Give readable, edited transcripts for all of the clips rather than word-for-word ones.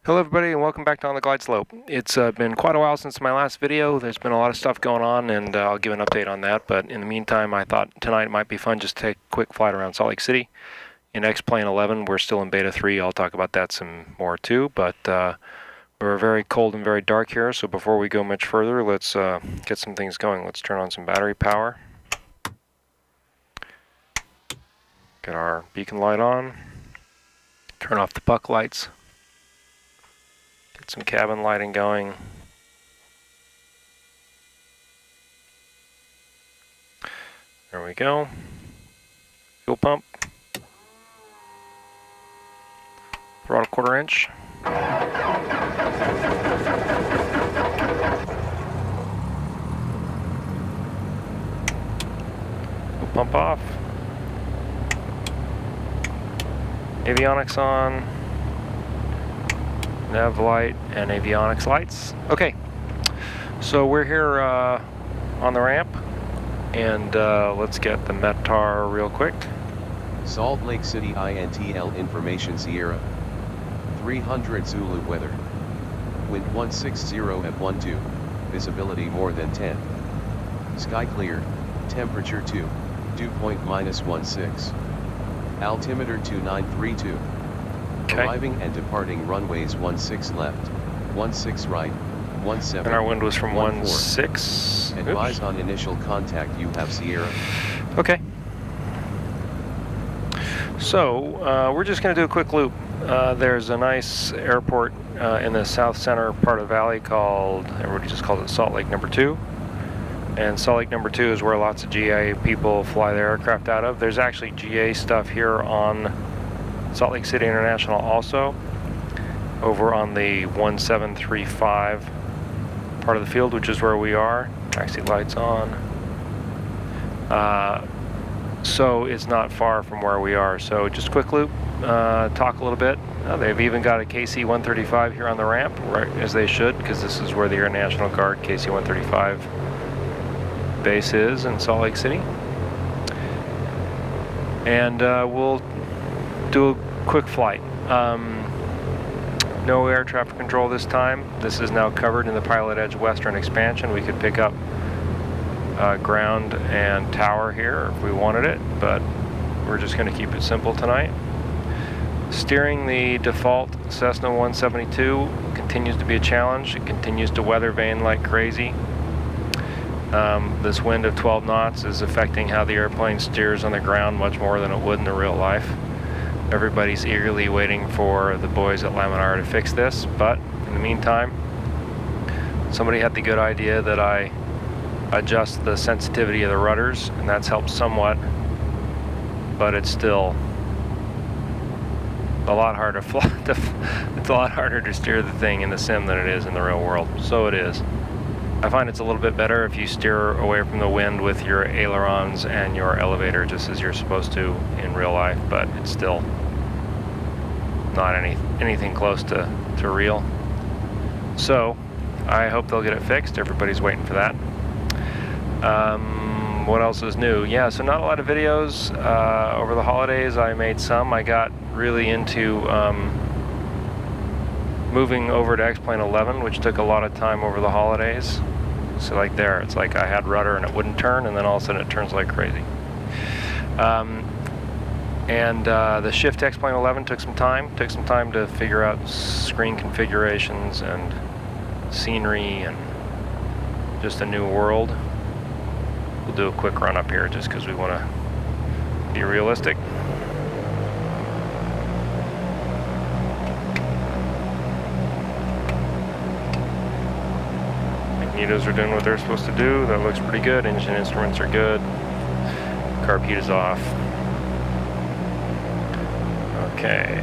Hello everybody and welcome back to On the Glide Slope. It's been quite a while since my last video. There's been a lot of stuff going on and I'll give an update on that, but in the meantime I thought tonight it might be fun just to take a quick flight around Salt Lake City. In X-Plane 11 we're still in Beta 3, I'll talk about that some more too, but we're very cold and very dark here, so before we go much further let's get some things going. Let's turn on some battery power. Get our beacon light on. Turn off the puck lights. Get some cabin lighting going. There we go. Fuel pump. Throttle 1/4 inch. Fuel pump off. Avionics on. Nav light and avionics lights. Okay, so we're here on the ramp, and let's get the METAR real quick. Salt Lake City INTL information Sierra 300 Zulu weather. Wind 160 at 12, visibility more than 10. Sky clear, temperature 2, dew point -16. Altimeter 2932. Okay. Arriving and departing runways 16 left, 16 right, 17. And our wind was from 16. Advise on initial contact you have Sierra. Okay. So we're just going to do a quick loop. There's a nice airport in the south center part of the valley called, everybody just calls it Salt Lake Number 2. And Salt Lake Number 2 is where lots of GA people fly their aircraft out of. There's actually GA stuff here on Salt Lake City International also, over on the 1735 part of the field, which is where we are. Taxi lights on. So it's not far from where we are. So just quick loop, talk a little bit. They've even got a KC-135 here on the ramp, right as they should, because this is where the Air National Guard KC-135 base is in Salt Lake City. And we'll do a quick flight. No air traffic control this time. This is now covered in the Pilot Edge Western expansion. We could pick up ground and tower here if we wanted it, but we're just going to keep it simple tonight. Steering the default Cessna 172 continues to be a challenge. It continues to weather vane like crazy. This wind of 12 knots is affecting how the airplane steers on the ground much more than it would in the real life. Everybody's eagerly waiting for the boys at Laminar to fix this, but in the meantime, somebody had the good idea that I adjust the sensitivity of the rudders, and that's helped somewhat, but it's still a lot harder to fly. It's a lot harder to steer the thing in the sim than it is in the real world. So it is. I find it's a little bit better if you steer away from the wind with your ailerons and your elevator just as you're supposed to in real life, but it's still not anything close to real. So I hope they'll get it fixed. Everybody's waiting for that. What else is new? Yeah, so not a lot of videos. Over the holidays I made some. I got really into moving over to X-Plane 11, which took a lot of time over the holidays. So like there, it's like I had rudder and it wouldn't turn, and then all of a sudden it turns like crazy. The shift to X-Plane 11 took some time to figure out screen configurations and scenery and just a new world. We'll do a quick run up here just because we want to be realistic. Magnetos are doing what they're supposed to do. That looks pretty good. Engine instruments are good. Carb heat is off. Okay.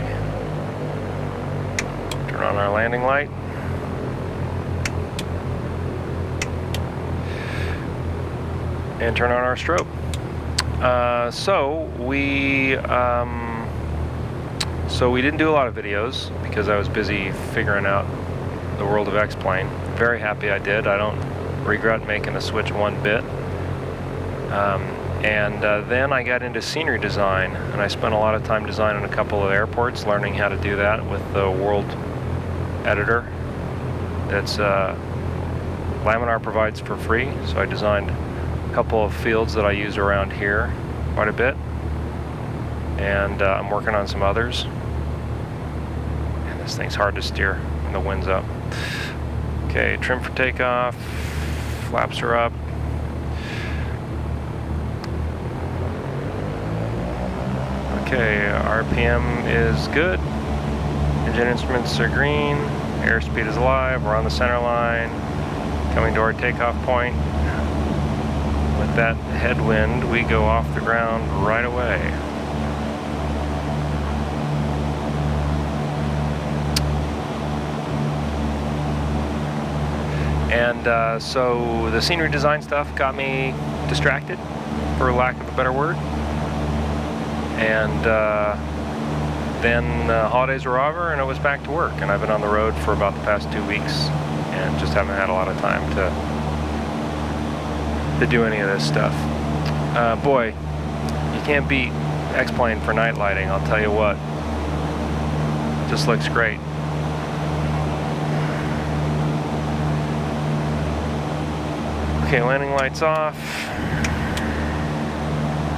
Turn on our landing light. And turn on our strobe. So we didn't do a lot of videos because I was busy figuring out the world of X-Plane. Very happy I did. I don't regret making the switch one bit. Then I got into scenery design, and I spent a lot of time designing a couple of airports, learning how to do that with the world editor that's Laminar provides for free. So I designed a couple of fields that I use around here quite a bit, and I'm working on some others. And this thing's hard to steer when the wind's up. Okay, trim for takeoff, flaps are up. Okay, RPM is good. Engine instruments are green. Airspeed is alive. We're on the center line. Coming to our takeoff point. With that headwind, we go off the ground right away. And so the scenery design stuff got me distracted, for lack of a better word. And then holidays were over and it was back to work. And I've been on the road for about the past 2 weeks and just haven't had a lot of time to do any of this stuff. Boy, you can't beat X-Plane for night lighting, I'll tell you what. Just looks great. Okay, landing lights off.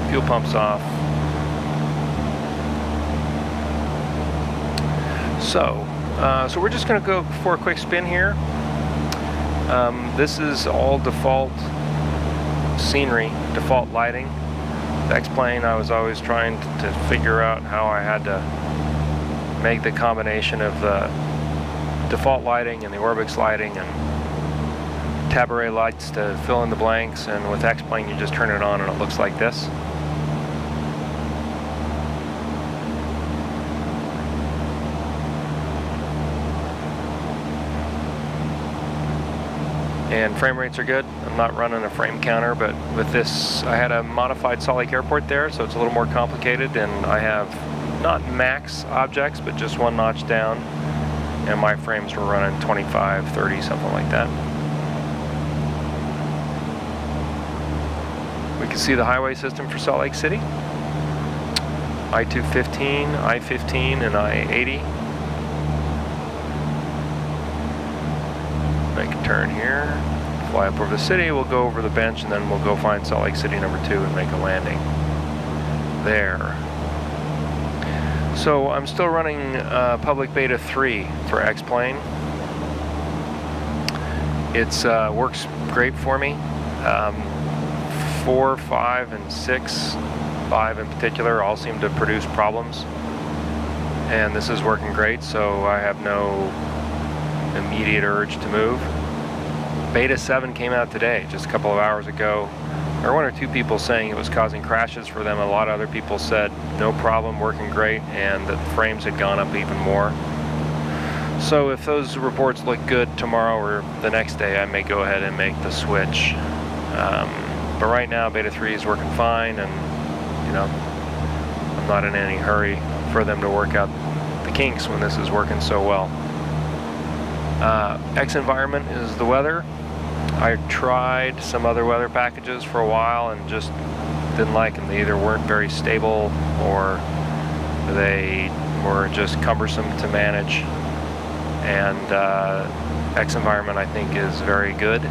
Fuel pumps off. So we're just going to go for a quick spin here. This is all default scenery, default lighting. The X-Plane, I was always trying to figure out how I had to make the combination of the default lighting and the Orbix lighting and tabaret lights to fill in the blanks, and with X-Plane you just turn it on and it looks like this. And frame rates are good. I'm not running a frame counter, but with this, I had a modified Salt Lake Airport there, so it's a little more complicated, and I have not max objects, but just one notch down, and my frames were running 25, 30, something like that. We can see the highway system for Salt Lake City. I-215, I-15, and I-80. Make a turn here, fly up over the city, we'll go over the bench, and then we'll go find Salt Lake City number 2 and make a landing there. So I'm still running public beta 3 for X-Plane. It's works great for me. 4, 5, and 6, 5 in particular, all seem to produce problems. And this is working great, so I have no immediate urge to move. Beta 7 came out today, just a couple of hours ago. There were 1 or 2 people saying it was causing crashes for them. A lot of other people said no problem, working great, and that the frames had gone up even more. So if those reports look good tomorrow or the next day, I may go ahead and make the switch. But right now, beta 3 is working fine, and you know, I'm not in any hurry for them to work out the kinks when this is working so well. X environment is the weather. I tried some other weather packages for a while and just didn't like them. They either weren't very stable or they were just cumbersome to manage. And X environment, I think, is very good.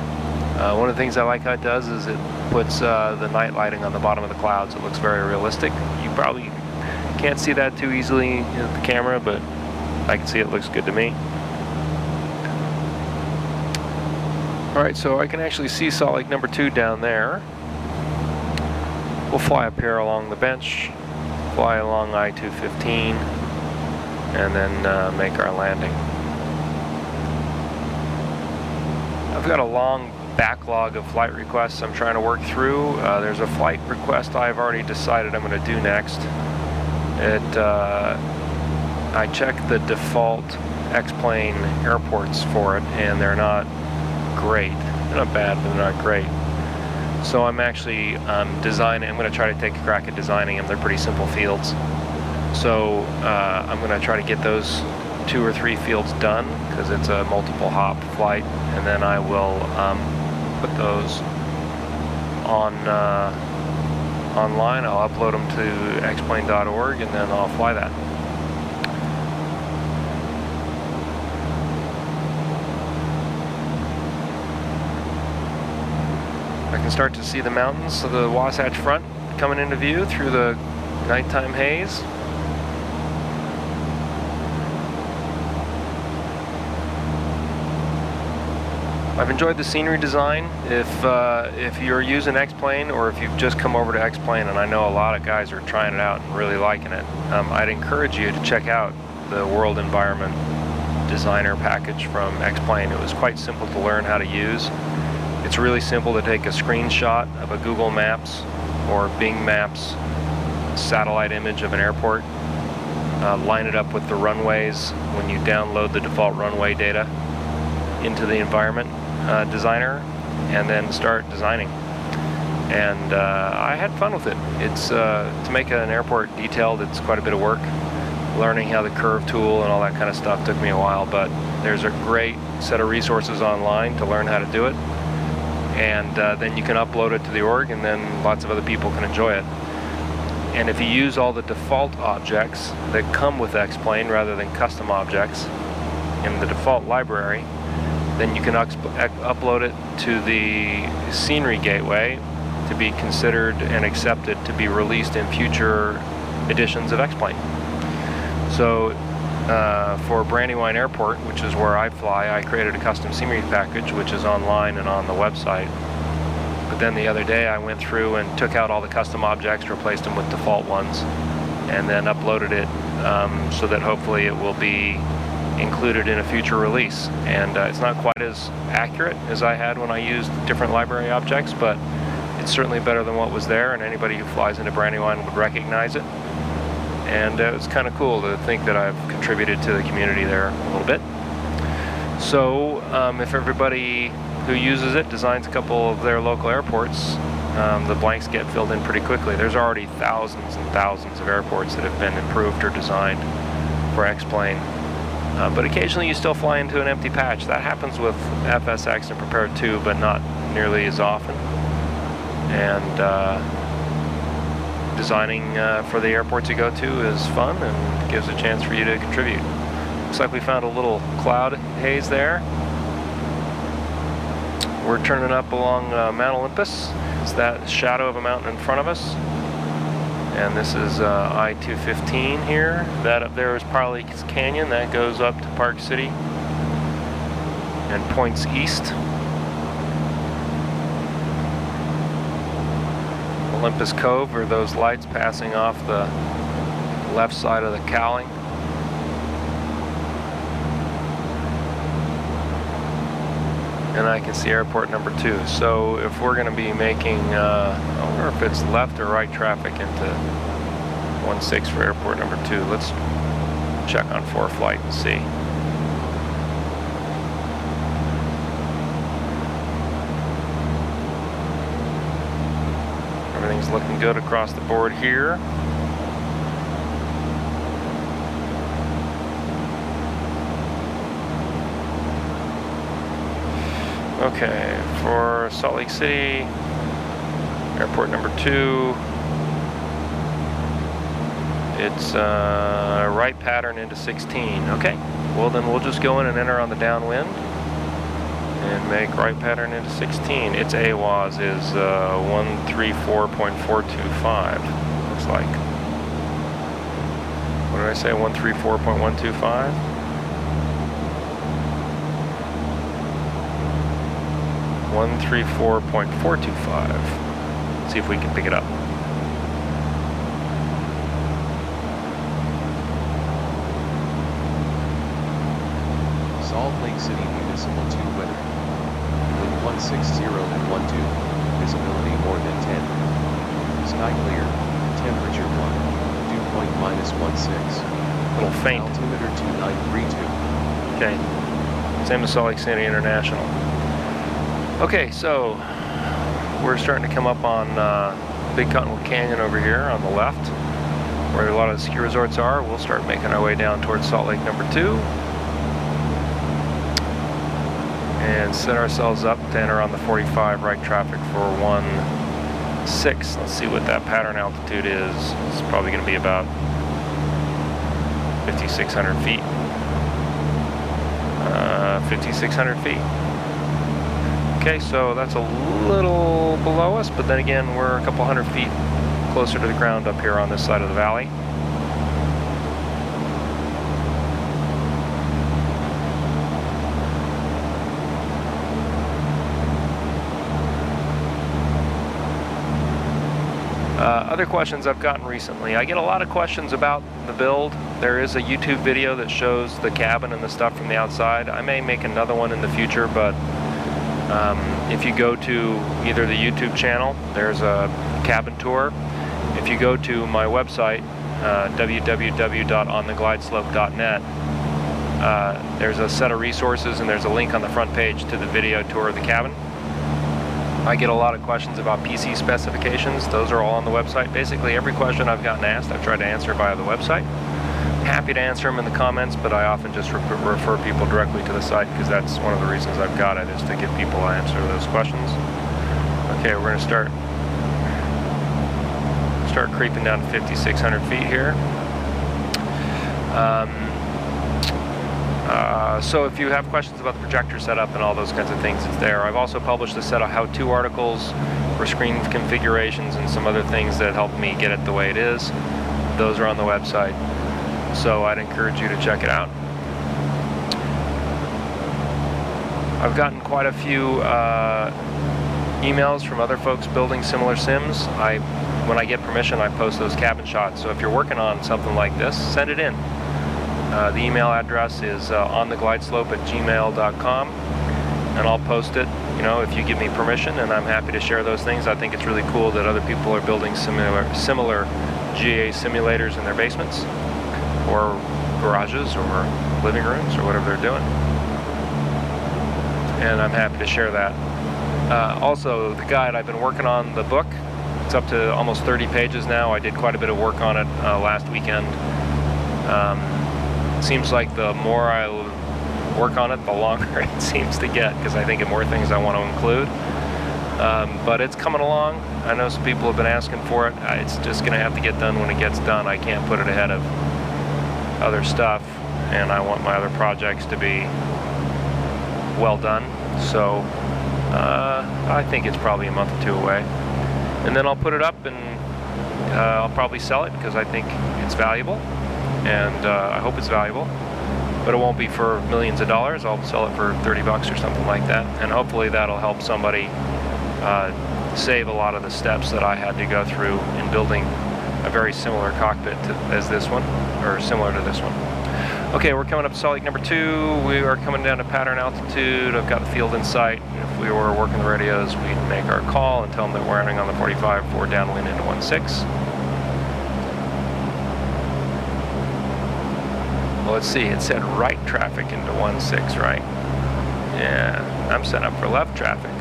One of the things I like how it does is it puts the night lighting on the bottom of the clouds. It looks very realistic. You probably can't see that too easily with the camera, but I can see it looks good to me. Alright, so I can actually see Salt Lake number 2 down there. We'll fly up here along the bench, fly along I-215, and then make our landing. I've got a long backlog of flight requests I'm trying to work through. There's a flight request I've already decided I'm going to do next. I checked the default X-Plane airports for it, and they're not great. They're not bad, but they're not great. So I'm actually designing. I'm going to try to take a crack at designing them. They're pretty simple fields. So I'm going to try to get those 2 or 3 fields done because it's a multiple hop flight, and then I will put those on online. I'll upload them to xplane.org, and then I'll fly that. can start to see the mountains of the Wasatch Front coming into view through the nighttime haze. I've enjoyed the scenery design. If you're using X-Plane, or if you've just come over to X-Plane, and I know a lot of guys are trying it out and really liking it, I'd encourage you to check out the World Environment Designer package from X-Plane. It was quite simple to learn how to use. It's really simple to take a screenshot of a Google Maps or Bing Maps satellite image of an airport, line it up with the runways when you download the default runway data into the environment designer, and then start designing. And I had fun with it. It's to make an airport detailed, it's quite a bit of work. Learning how the curve tool and all that kind of stuff took me a while, but there's a great set of resources online to learn how to do it. And then you can upload it to the org, and then lots of other people can enjoy it. And if you use all the default objects that come with X-Plane rather than custom objects in the default library, then you can upload it to the Scenery Gateway to be considered and accepted to be released in future editions of X-Plane. So for Brandywine Airport, which is where I fly, I created a custom scenery package, which is online and on the website. But then the other day I went through and took out all the custom objects, replaced them with default ones, and then uploaded it so that hopefully it will be included in a future release. And it's not quite as accurate as I had when I used different library objects, but it's certainly better than what was there, and anybody who flies into Brandywine would recognize it. And it's kind of cool to think that I've contributed to the community there a little bit. So if everybody who uses it designs a couple of their local airports, the blanks get filled in pretty quickly. There's already thousands and thousands of airports that have been improved or designed for X-Plane. But occasionally you still fly into an empty patch. That happens with FSX and Prepare 2, but not nearly as often. And designing for the airports you go to is fun and gives a chance for you to contribute. Looks like we found a little cloud haze there. We're turning up along Mount Olympus. It's that shadow of a mountain in front of us. And this is I-215 here. That up there is Parley Canyon. That goes up to Park City and points east. Olympus Cove are those lights passing off the left side of the cowling. And I can see airport number 2. So if we're going to be making, I wonder if it's left or right traffic into 16 for airport number 2. Let's check on ForeFlight and see. Everything's looking good across the board here. Okay, for Salt Lake City, airport number 2, it's a right pattern into 16. Okay, well then we'll just go in and enter on the downwind and make right pattern into 16. Its AWAS is 134.425, looks like. What did I say, 134.125? 134.425. See if we can pick it up. Salt Lake City Municipal 2 weather. Wind 160 and 12. Visibility more than 10. Sky clear. Temperature 1. Dew point -16. A little faint. Altimeter 2932. Okay. Same as Salt Lake City International. Okay, so we're starting to come up on Big Cottonwood Canyon over here on the left, where a lot of the ski resorts are. We'll start making our way down towards Salt Lake number 2 and set ourselves up to enter on the 45 right traffic for 16. Let's see what that pattern altitude is. It's probably going to be about 5,600 feet. 5,600 feet. Okay, so that's a little below us, but then again, we're a couple hundred feet closer to the ground up here on this side of the valley. Other questions I've gotten recently. I get a lot of questions about the build. There is a YouTube video that shows the cabin and the stuff from the outside. I may make another one in the future, but if you go to either the YouTube channel, there's a cabin tour. If you go to my website, www.ontheglideslope.net, there's a set of resources and there's a link on the front page to the video tour of the cabin. I get a lot of questions about PC specifications. Those are all on the website. Basically every question I've gotten asked, I've tried to answer via the website. Happy to answer them in the comments, but I often just refer people directly to the site because that's one of the reasons I've got it, is to get people to answer those questions. Okay, we're going to start creeping down to 5,600 feet here. So if you have questions about the projector setup and all those kinds of things, it's there. I've also published a set of how-to articles for screen configurations and some other things that help me get it the way it is. Those are on the website, so I'd encourage you to check it out. I've gotten quite a few emails from other folks building similar sims. When I get permission, I post those cabin shots. So if you're working on something like this, send it in. The email address is ontheglideslope@gmail.com, and I'll post it, you know, if you give me permission, and I'm happy to share those things. I think it's really cool that other people are building similar GA simulators in their basements, or garages, or living rooms, or whatever they're doing. And I'm happy to share that. Also, the guide, I've been working on the book. It's up to almost 30 pages now. I did quite a bit of work on it last weekend. Seems like the more I work on it, the longer it seems to get, because I think of more things I want to include. But it's coming along. I know some people have been asking for it. It's just going to have to get done when it gets done. I can't put it ahead of other stuff, and I want my other projects to be well done. So I think it's probably a month or two away. And then I'll put it up, and I'll probably sell it because I think it's valuable. And I hope it's valuable, but it won't be for millions of dollars. I'll sell it for 30 bucks or something like that, and hopefully that'll help somebody save a lot of the steps that I had to go through in building a very similar cockpit as this one, or similar to this one. Okay, we're coming up to Salt Lake number 2. We are coming down to pattern altitude. I've got the field in sight. If we were working the radios, we'd make our call and tell them that we're entering on the 45 for downwind into 16. Well, let's see, it said right traffic into 16, right? Yeah, I'm set up for left traffic.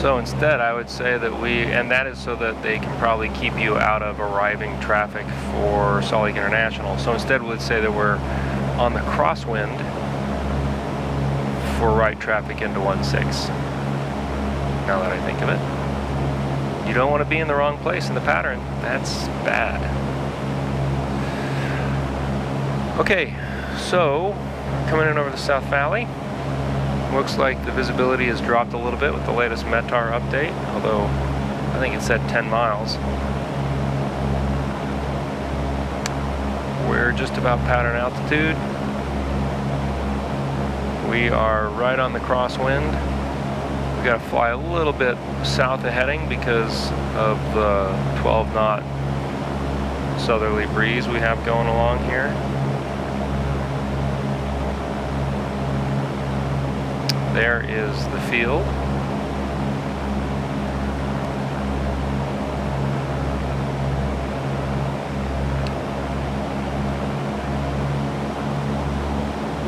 So instead, I would say that and that is so that they can probably keep you out of arriving traffic for Salt Lake International. So instead, we'd say that we're on the crosswind for right traffic into 16. Now that I think of it. You don't want to be in the wrong place in the pattern. That's bad. Okay, so coming in over the South Valley. Looks like the visibility has dropped a little bit with the latest METAR update, although I think it said 10 miles. We're just about pattern altitude. We are right on the crosswind. We've got to fly a little bit south of heading because of the 12-knot southerly breeze we have going along here. There is the field.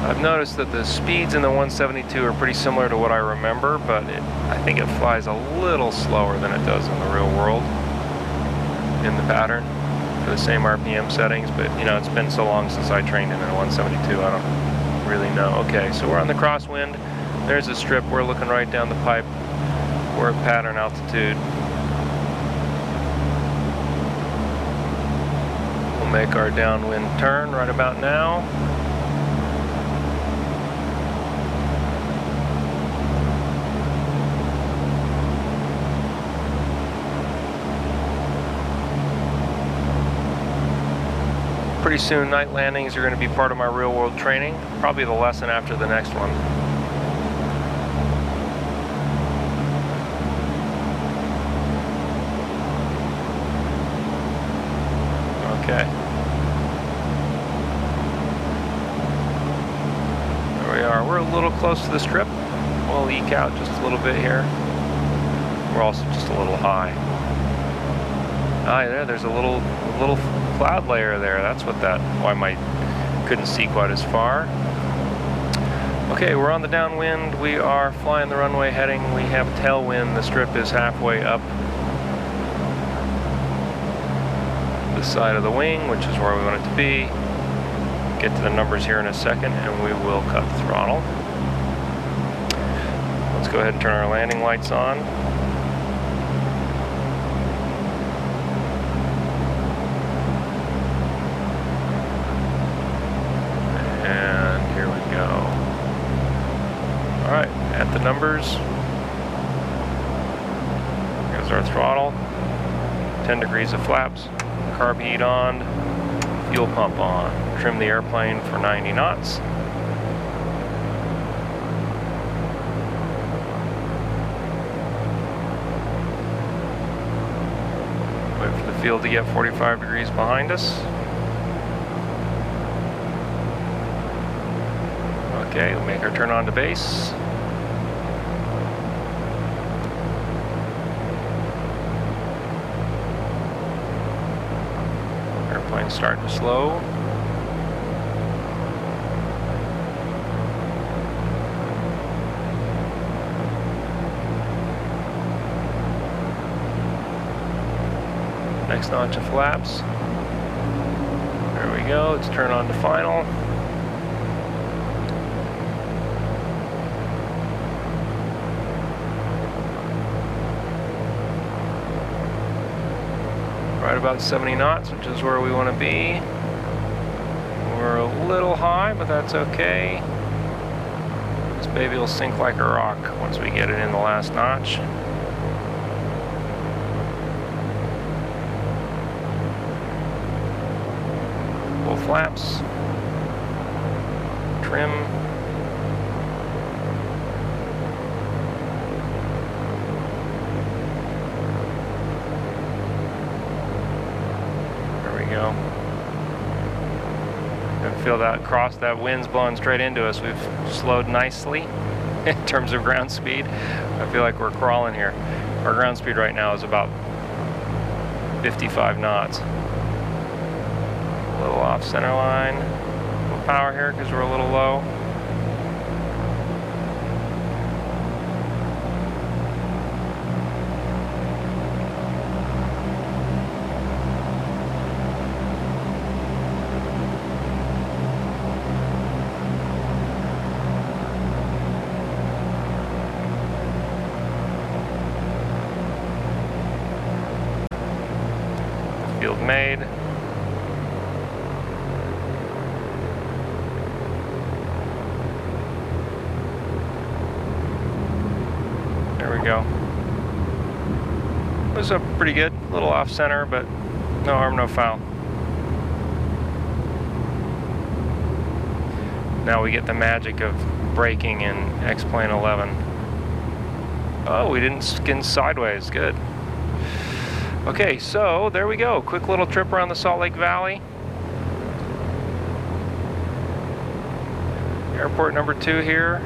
I've noticed that the speeds in the 172 are pretty similar to what I remember, but I think it flies a little slower than it does in the real world in the pattern for the same RPM settings, but you know, it's been so long since I trained in a 172, I don't really know. Okay, so we're on the crosswind. There's a strip. We're looking right down the pipe. We're at pattern altitude. We'll make our downwind turn right about now. pretty soon night landings are going to be part of my real world training, probably the lesson after the next one. Okay. There we are. We're a little close to the strip. We'll eke out just a little bit here. We're also just a little high. Ah, yeah, there's a little cloud layer there. That's what why couldn't see quite as far. Okay, we're on the downwind. We are flying the runway heading. We have tailwind. The strip is halfway up the side of the wing, which is where we want it to be. Get to the numbers here in a second, and we will cut the throttle. Let's go ahead and turn our landing lights on. Alright, at the numbers, here's our throttle, 10 degrees of flaps, carb heat on, fuel pump on, trim the airplane for 90 knots. Wait for the field to get 45 degrees behind us. Okay, we'll make our turn on to base. Airplane's starting to slow. Next notch of flaps. There we go, let's turn on to final. Right about 70 knots, which is where we want to be. We're a little high, but that's okay. This baby will sink like a rock once we get it in the last notch. Full flaps. Trim. Go. And feel that that wind's blowing straight into us. We've slowed nicely in terms of ground speed. I feel like we're crawling here. Our ground speed right now is about 55 knots. A little off center line. A little power here because we're a little low. Field made. There we go. It was pretty good. A little off center, but no harm, no foul. Now we get the magic of braking in X-Plane 11. Oh, we didn't skin sideways. Good. Okay, so there we go. Quick little trip around the Salt Lake Valley. Airport number 2 here.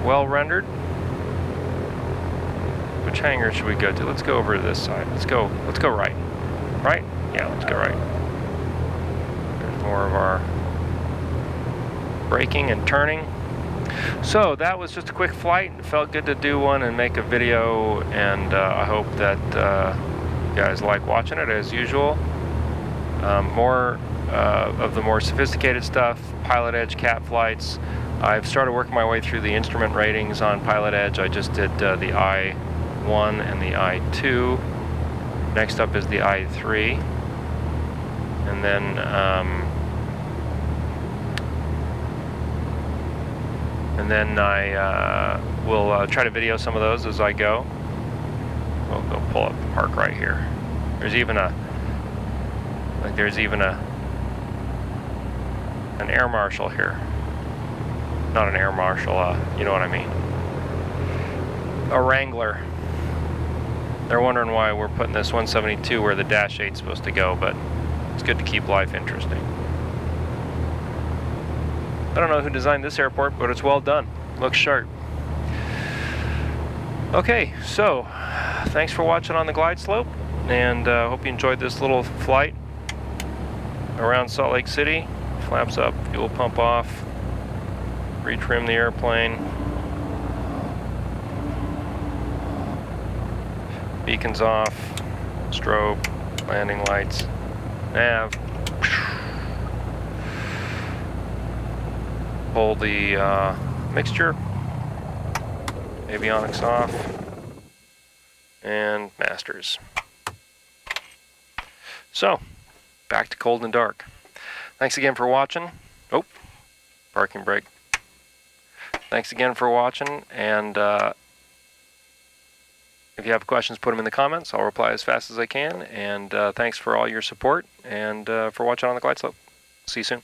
Well rendered. Which hangar should we go to? Let's go over to this side. Let's go right. Right? Yeah, let's go right. There's more of our braking and turning. So that was just a quick flight. It felt good to do one and make a video, and I hope that you guys like watching it as usual. More of the more sophisticated stuff, Pilot Edge cat flights. I've started working my way through the instrument ratings on Pilot Edge. I just did the I-1 and the I-2. Next up is the I-3. And then I will try to video some of those as I go. We'll go pull up the park right here. There's even a an air marshal here. Not an air marshal, you know what I mean. A Wrangler. They're wondering why we're putting this 172 where the Dash 8's supposed to go, but it's good to keep life interesting. I don't know who designed this airport, but it's well done. Looks sharp. Okay, so thanks for watching on the glide slope, and hope you enjoyed this little flight around Salt Lake City. Flaps up, fuel pump off, retrim the airplane, beacons off, strobe, landing lights, nav. Pull the mixture, avionics off, and masters. So, back to cold and dark. Thanks again for watching. Oh, parking brake. Thanks again for watching, and if you have questions, put them in the comments. I'll reply as fast as I can, and thanks for all your support, and for watching on the glide slope. See you soon.